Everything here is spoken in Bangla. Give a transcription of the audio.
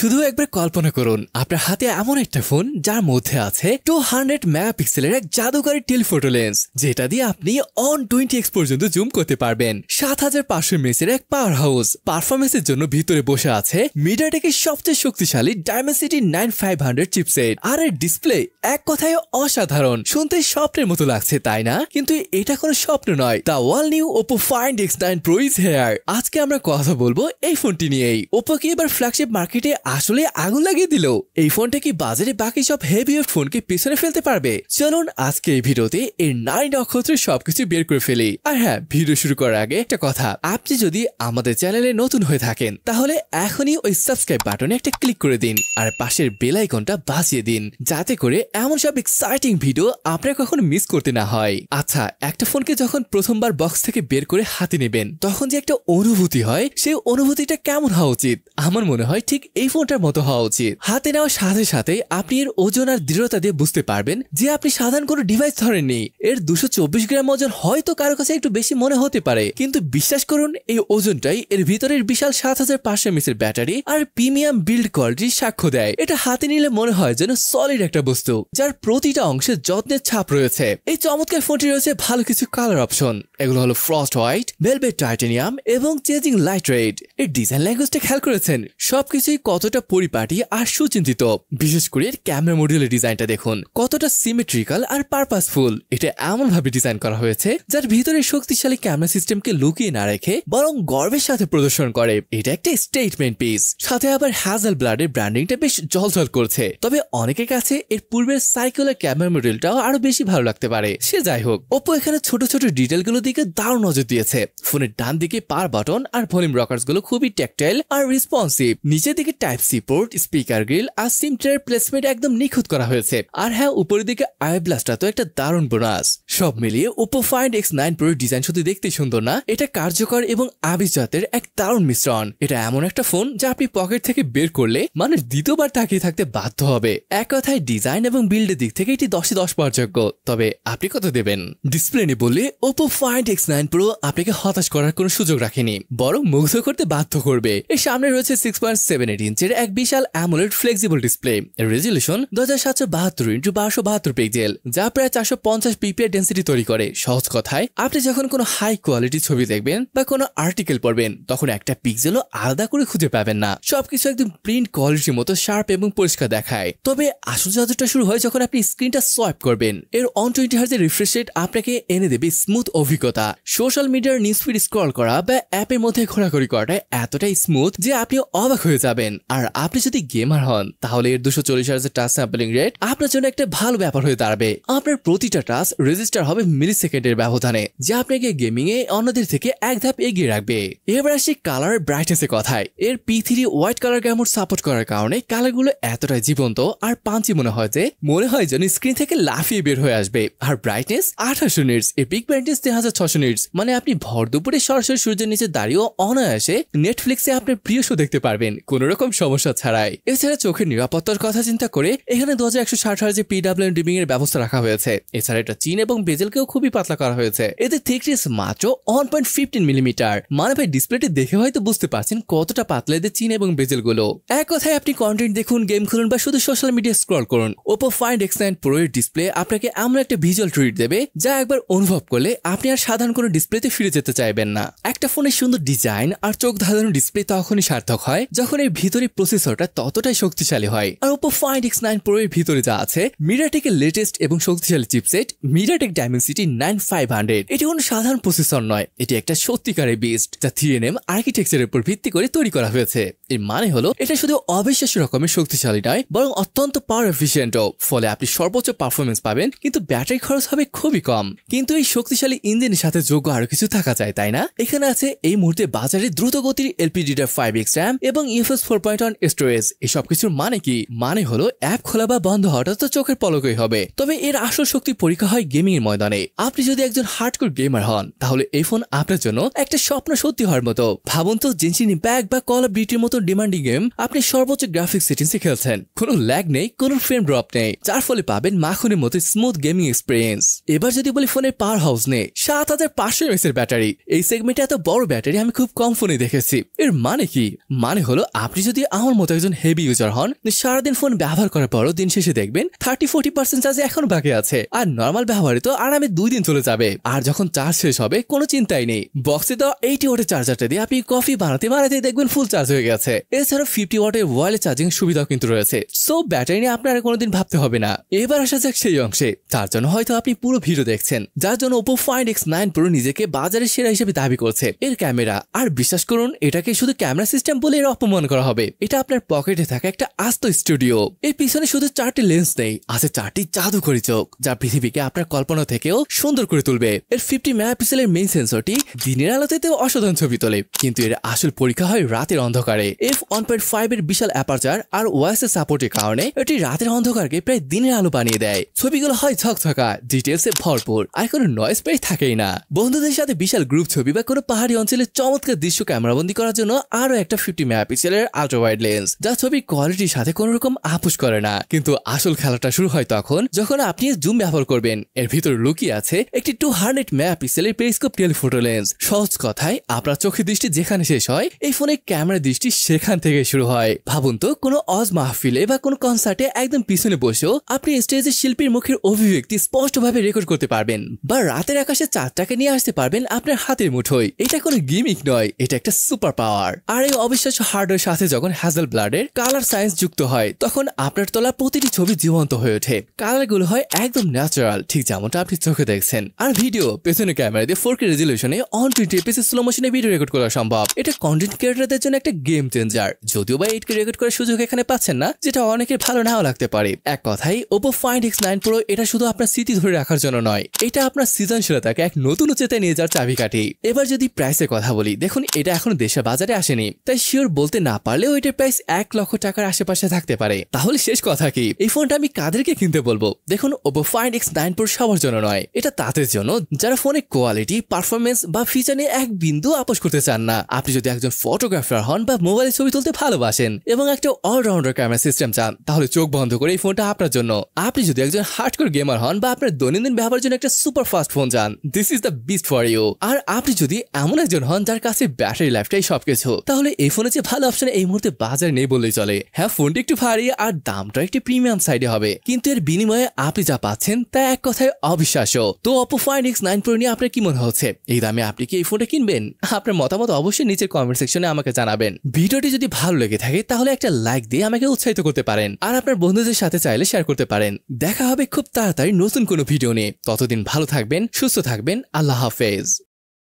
শুধু একবার কল্পনা করুন আপনার হাতে এমন একটা ফোন যার মধ্যে আছে 200 মেগাপিক্সেলের এক জাদুকরী টেলিফোটো লেন্স, যেটা দিয়ে আপনি 120x পর্যন্ত জুম করতে পারবেন। 7500 mAh এক পাওয়ার হাউস পারফরমেন্সের জন্য ভিতরে বসে আছে মিডিয়াটেকের সবচেয়ে শক্তিশালী ডায়মেনসিটি 9500 চিপসেট। আর এর ডিসপ্লে এক কথায় অসাধারণ, শুনতে স্বপ্নের মতো লাগছে তাই না? কিন্তু এটা কোনো স্বপ্ন নয়। The all new Oppo Find X9 Pro is here। আজকে আমরা কথা বলবো এই ফোনটি নিয়েই। Oppo কি এবার ফ্ল্যাগশিপ মার্কেটে আসলে আগুন লাগিয়ে দিল? এই ফোনটা কি বাজারে বাকি সব হেভিওয়েট ফোনকে পিছনে ফেলতে পারবে? চলুন আজকে এই ভিডিওতে এর 9 নক্ষত্রের সবকিছু বের করে ফেলি। আর হ্যাঁ, ভিডিও শুরু করার আগে একটা কথা, আপনি যদি আমাদের চ্যানেলে নতুন হয়ে থাকেন তাহলে এখনই ওই সাবস্ক্রাইব বাটনে একটা ক্লিক করে দিন আর পাশের বেল আইকনটা বাজিয়ে দিন, যাতে করে এমন সব এক্সাইটিং ভিডিও আপনারা কখনো মিস করতে না হয়। আচ্ছা, একটা ফোনকে যখন প্রথমবার বক্স থেকে বের করে হাতে নেবেন তখন যে একটা অনুভূতি হয়, সেই অনুভূতিটা কেমন হওয়া উচিত? আমার মনে হয় ঠিক এই ফোনটার মতো হওয়া উচিত। হাতে নেওয়ার সাথে সাথে আপনি এর ওজন আর দৃঢ়তা দিয়ে বুঝতে পারবেন যে আপনি সাধারণ কোনো ডিভাইস ধরেননি। এর 224 গ্রাম ওজন হয়তো কারো কাছে একটু বেশি মনে হতে পারে, কিন্তু বিশ্বাস করুন এই ওজনটাই এর ভিতরের বিশাল 7500 mAh ব্যাটারি আর প্রিমিয়াম বিল্ড কোয়ালিটির সাক্ষ্য দেয়। এটা হাতে নিলে মনে হয় যেন সলিড একটা বস্তু যার প্রতিটা অংশে যত্নের ছাপ রয়েছে। এই চমৎকার ফোনটি রয়েছে ভালো কিছু কালার অপশন, এগুলো হলো ফ্রস্ট হোয়াইট, ভেলভেট টাইটানিয়াম এবং চেজিং লাইট রেড। এর ডিজাইন ল্যাঙ্গুয়েজটা খেয়াল করেছেন? সবকিছুই কতটা পরিপাটি আর সুচিন্তিত। বিশেষ করে এর ক্যামেরা মডিউলের ডিজাইনটা দেখুন, কতটা সিমেট্রিক্যাল আর পারপাসফুল। এটা এমন ভাবে ডিজাইন করা হয়েছে যার ভিতরে শক্তিশালী ক্যামেরা সিস্টেমকে লুকিয়ে না রেখে বরং গর্বের সাথে প্রদর্শন করে। এটা একটা স্টেটমেন্ট পিস। সাথে আবার হ্যাজেলব্লাডের ব্র্যান্ডিংটা বেশ ঝলঝল করছে। তবে অনেকের কাছে এর পূর্বের সার্কুলার ক্যামেরা মডেলটাও আরো বেশি ভালো লাগতে পারে। সে যাই হোক, Oppo এখানে ছোট ছোট ডিটেলগুলো দিকে দারুণ নজর দিয়েছে। ফোনের ডান দিকে পাওয়ার বাটন আর ভলিউম রকার্স গুলো খুবই ট্যাকটাইল আর রেসপন্সিভ। নিচের দিকে type C port, speaker grille আর সিম ট্রের প্লেসমেন্ট একদম নিখুঁত করা হয়েছে। আর হ্যাঁ, উপরের দিকে আই ব্লাস্টটা তো একটা দারুণ বোনাস। সব মিলিয়ে Oppo Find X9 Pro design শুধু দেখতে সুন্দর না, এটা কার্যকর এবং আভিজাতের এক দারুণ মিশ্রণ। এটা এমন একটা ফোন যা আপনি পকেট থেকে বের করলে মানুষ দ্বিতীয়বার তাকিয়ে থাকতে বাধ্য হবে। এক কথায় ডিজাইন এবং বিল্ডের দিক থেকে এটি 10-এ 10 পাওয়ার যোগ্য। তবে আপনি কত দেবেন? ডিসপ্লে নিয়ে বললে Oppo Find X9 Pro আপনাকে হতাশ করার কোনো সুযোগ রাখেনি, বরং মুগ্ধ করতে বাধ্য করবে। এর সামনে রয়েছে 6.78 ইঞ্চের এক বিশাল অ্যামোলেড ফ্লেক্সিবল ডিসপ্লে। এর রেজলিউশন 2772x1272 পিক্সেল, যা প্রায় 450 ppi ডেন্সিটি তৈরি করে। সহজ কথায়, আপনি যখন কোনো হাই কোয়ালিটি ছবি দেখবেন বা কোনো আর্টিকেল পড়বেন তখন একটা পিক্সেলও আলাদা করে খুঁজে পাবেন না। সবকিছু একদম প্রিন্ট কোয়ালিটির মতো শার্প এবং পরিষ্কার দেখায়। তবে আসল জাদুটা শুরু হয় যখন আপনি স্ক্রিনটা সোয়াইপ করবেন। এর 120 Hz রিফ্রেশ রেট আপনাকে এনে দেবে স্মুথ অভিজ্ঞতা। সোশ্যাল মিডিয়ার নিউজফিড স্ক্রল করা বা অ্যাপের মধ্যে ঘোরাঘুরি করাটা এতটাই স্মুথ যে আপনি অবাক হয়ে যাবেন। আর আপনি যদি গেমার হন তাহলে এর 240 Hz টাচ স্যাম্পলিং রেট আপনার জন্য একটা ভালো ব্যাপার হয়ে দাঁড়াবে। আপনার প্রতিটা টাচ রেজিস্টার হবে মিলি সেকেন্ডের ব্যবধানে, যা আপনাকে গেমিং এ অন্যদের থেকে এক ধাপ এগিয়ে রাখবে। এবার আসি কালার ব্রাইটনেসের কথায়। এর P3 হোয়াইট কালার গ্যামুড সাপোর্ট করার কারণে কালারগুলো এতটাই জীবন্ত আর পাঞ্চি মনে হয় যেন স্ক্রিন থেকে লাফিয়ে বের হয়ে আসবে। আর ব্রাইটনেস 2800 নিটস, এর পিক ব্রাইটনেস 3600 নিটস। মানে আপনি ভর দুপুরে সরাসরি সূর্যের নিচে দাঁড়িয়েও অনায়াসে নেটফ্লিক্সে আপনার প্রিয় শো দেখতে পারবেন কোনো রকম সমস্যা ছাড়াই। এছাড়া চোখের নিরাপত্তার কথা চিন্তা করে এখানে 2160 Hz PWM ডিমিং এর ব্যবস্থা রাখা হয়েছে। এছাড়া এটা চিন এবং বেজেলকেও খুবই পাতলা করা হয়েছে। এতে থিকনেস মাত্র 1.15 মিলিমিটার। মানে ভাই, ডিসপ্লেটি দেখে হয়তো বুঝতে পারছেন কতটা পাতলা এদের চিন এবং বেজেল গুলো। এক কথায়, আপনি কন্টেন্ট দেখুন, গেম খেলুন বা শুধু সোশ্যাল মিডিয়া স্ক্রল করুন, Oppo Find X9 Pro এর ডিসপ্লে আপনাকে এমন একটা ভিজুয়াল ট্রিট দেবে যা একবার অনুভব করলে আপনি আর সাধারণ কোনো ডিসপ্লেতে ফিরে যেতে চাইবেন না। একটা ফোনের সুন্দর ডিজাইন আর চোখ ধাঁধানো ডিসপ্লে তখনই সার্থক হয় যখন এর ভিতরে প্রসেসরটা ততটাই শক্তিশালী হয়। আর Oppo Find X9 Pro এর ভিতরে যা আছে মিডিয়াটেকের লেটেস্ট এবং শক্তিশালী চিপসেট মিডিয়াটেক ডায়মেনসিটি 9500। এটি কোনো সাধারণ প্রসেসর নয়, এটি একটা সত্যিকারের বিস্ট যা 3nm আর্কিটেকচারের উপর ভিত্তি করে তৈরি করা হয়েছে। এর মানে হলো এটা শুধু অবিশ্বাস্য রকমের শক্তিশালী নয়, বরং অত্যন্ত পাওয়ার এফিশিয়েন্টও। ফলে আপনি সর্বোচ্চ পারফরমেন্স পাবেন, কিন্তু ব্যাটারি খরচ হবে খুবই কম। কিন্তু এই শক্তিশালী ইঞ্জিনের সাথে যোগ্য আরো কিছু থাকা যায়, তাই না? এখানে আছে এই মুহূর্তে বাজারে দ্রুত গতির LPDDR5X RAM এবং UFS 4.1 স্টোরেজ। এসব কিছুর মানে কি? মানে হলো অ্যাপ খোলা বা বন্ধ হওয়াটা তো চোখের পলকই হবে। তবে এর আসল শক্তি পরীক্ষা হয় গেমিং এর ময়দানে। আপনি যদি একজন হার্ডকোর গেমার হন তাহলে এই ফোন আপনার জন্য একটা স্বপ্ন সত্যি হওয়ার মতো। ভাবুন তো, জেনশিন ইম্প্যাক্ট বা কল অফ ডিউটির মতো ডিমান্ডিং গেম আপনি সর্বোচ্চ গ্রাফিক্স সেটিংসে খেলছেন, কোনো ল্যাগ নেই, কোনো ফ্রেম ড্রপ নেই, যার ফলে পাবেন মাখনের মতো স্মুথ গেমিং এক্সপিরিয়েন্স। এবার যদি বলি ফোনের পাওয়ার হাউস নেই, 7500 mAh এর ব্যাটারি। এই সেগমেন্টে এত বড় ব্যাটারি আমি খুব কম ফোনে দেখেছি। এর মানে কি? মানে হলো আপনি যদি আমার মতো একজন হেভি ইউজার হন, সারাদিন ফোন ব্যবহার করার পরও দিন শেষে দেখবেন 30-40% চার্জ এখনো বাকি আছে, আর নর্মাল ব্যবহারে তো আরামে 2 দিন চলে যাবে। আর যখন চার্জ শেষ হবে কোনো চিন্তাই নেই, বক্সে তো 80 ওয়াটের চার্জারটা দিয়ে আপনি কফি বানাতে দেখবেন ফুল চার্জ হয়ে গেছে। এছাড়া 50 ওয়াটের ওয়্যারলেস চার্জিং সুবিধাও কিন্তু রয়েছে, সো ব্যাটারি নিয়ে আপনারা কোনোদিন ভাবতে হবে না। এবার আসা যাক সেই অংশে তার জন্য হয়তো আপনি পুরো ভিডিও দেখছেন, যার জন্য Oppo Find X9 Pro নিজেকে বাজারের সেরা হিসেবে দাবি করছে। এর ক্যামেরা, আর বিশ্বাস করুন এটাকে শুধু ক্যামেরা সিস্টেম বলে এর অপমান করা হবে, এটা আপনার পকেটে থাকা একটা আস্ত স্টুডিও। এর পিছনে শুধু 4টি লেন্স নেই, আছে 4টি জাদুকরী চোখ, যা পৃথিবীকে আপনার কল্পনা থেকেও সুন্দর করে তুলবে। এর 50 মেগাপিক্সেলের মেইন সেন্সরটি দিনের আলোতেও অসাধারণ ছবি তোলে, কিন্তু এর আসল পরীক্ষা হয় রাতের অন্ধকারে। f1.5 এর বিশাল অ্যাপারচার আর ওএসএস সাপোর্টের কারণে এটি রাতের অন্ধকারকে প্রায় দিনের আলো বানিয়ে দেয়। ছবিগুলো হয় ঝকঝকা, ডিটেলসে ভরপুর, আর কোনো নয়েজ প্রায় থাকেই না। বন্ধুদের সাথে বিশাল গ্রুপ ছবি বা কোনো পাহাড়ি অঞ্চলে চমৎকার দৃশ্য ক্যামেরাবন্দি করার জন্য আরো একটা 50 মেগাপিক্সেলের আল্ট্রা ওয়াইড লেন্স, যা ছবির কোয়ালিটির সাথে কোনো রকম আপোষ করে না। কিন্তু আসল খেলাটা শুরু হয় তখন যখন আপনি জুম ব্যবহার করবেন। এর ভিতর লুকিয়ে আছে একটি 200 মেগাপিক্সেলের পেরিস্কোপ টেলিফোটো লেন্স। সহজ কথায় আপনার চোখের দৃষ্টি যেখানে শেষ হয়, এই ফোনের ক্যামেরার দৃষ্টি সেখান থেকে শুরু হয়। ভাবুন তো, কোনো অজ মাহফিলে বা কোনো কনসার্টে একদম পিছনে বসেও আপনি স্টেজে শিল্পীর মুখের অভিব্যক্তি স্পষ্টভাবে রেকর্ড করতে পারবেন, বা রাতের আকাশে চাঁদটাকে নিয়ে আসতে পারবেন আপনার হাতের মুঠোয়। এটা কোনো গিমিক নয়, এটা একটা সুপার পাওয়ার। আর এই অবিশ্বাস্য হার্ডওয়্যার সাথে যখন হ্যাজেলব্লাডের কালার সায়েন্স যুক্ত হয়, তখন আপনার তোলা প্রতিটি ছবি জীবন্ত হয়ে ওঠে। কালারগুলো হয় একদম ন্যাচারাল, ঠিক যেমনটা আপনি চোখে দেখছেন। আর ভিডিও, পেছনে ক্যামেরা দিয়ে 4K রেজলিউশনে 120 fps স্লো মোশনে ভিডিও রেকর্ড করা সম্ভব। এটা কন্টেন্ট ক্রিয়েটরদের জন্য একটা গেম চেঞ্জার। যদিও বা 8K রেকর্ড করার সুযোগ এখানে পাচ্ছেন না, যেটা অনেকের ভালো নাও লাগতে পারে। এক কথাই Oppo Find X9 Pro এটা শুধু আপনার স্মৃতি ধরে রাখার জন্য নয়, এটা আপনার সৃজনশীলতাকে এক নতুন উচ্চতায় নিয়ে যাওয়ার চাবিকাঠি। এবার যদি প্রাইসের কথা বলি, দেখুন এটা এখনো দেশের বাজারে আসেনি, তাই শিওর বলতে না পারলেও এটার প্রাইস 1 লক্ষ টাকার আশেপাশে থাকতে পারে। তাহলে শেষ কথা কি, এই ফোনটা আমি কাদেরকে কিনতে বলবো? দেখুন, Oppo Find X9 Pro সবার জন্য নয়, এটা তাদের জন্য যারা ফোনের কোয়ালিটি, পারফরমেন্স বা ফিচার নিয়ে এক বিন্দু আপোষ করতে চান না। আপনি যদি একজন ফটোগ্রাফার হন বা মোবাইলে ছবি তুলতে ভালোবাসেন এবং একটা অলরাউন্ডার ক্যামেরা সিস্টেম চান, তাহলে চোখ বন্ধ করে এই ফোনটা আপনার জন্য। আপনি যদি একজন হার্ডকোর গেমার হন বা আপনার দৈনন্দিন ব্যবহারের জন্য একটা সুপার ফাস্ট ফোন চান, this is the beast for you. আর আপনি যদি এমন একজন হন যার কাছে ব্যাটারি লাইফটাই সবকিছু, তাহলে এই ফোনের যে ভালো অপশন এই মুহূর্তে বাজারে নেই বললেই চলে। হ্যাঁ, ফোনটি একটু ভারী আর দামটা একটি প্রিমিয়াম সাইডে হবে, কিন্তু এর বিনিময়ে আপনি যা পাচ্ছেন তা এক কথায় অবিশ্বাস্য। তো Oppo Find X9 Pro নিয়ে আপনার কি মনে হচ্ছে? এই দামে আপনি কি এই ফোনটা কিনবেন? আপনার মতামত অবশ্যই নিচের কমেন্ট সেকশনে আমাকে জানাবেন। ভিডিওটি যদি ভালো লেগে থাকে তাহলে একটা লাইক দিয়ে আমাকে উৎসাহিত করতে পারেন, আর আপনার বন্ধুদের সাথে চাইলে শেয়ার করতে পারেন। দেখা হবে খুব তাড়াতাড়ি নতুন কোনো ভিডিও নিয়ে। ততদিন ভালো থাকবেন, সুস্থ থাকবেন। আল্লাহ হাফেজ।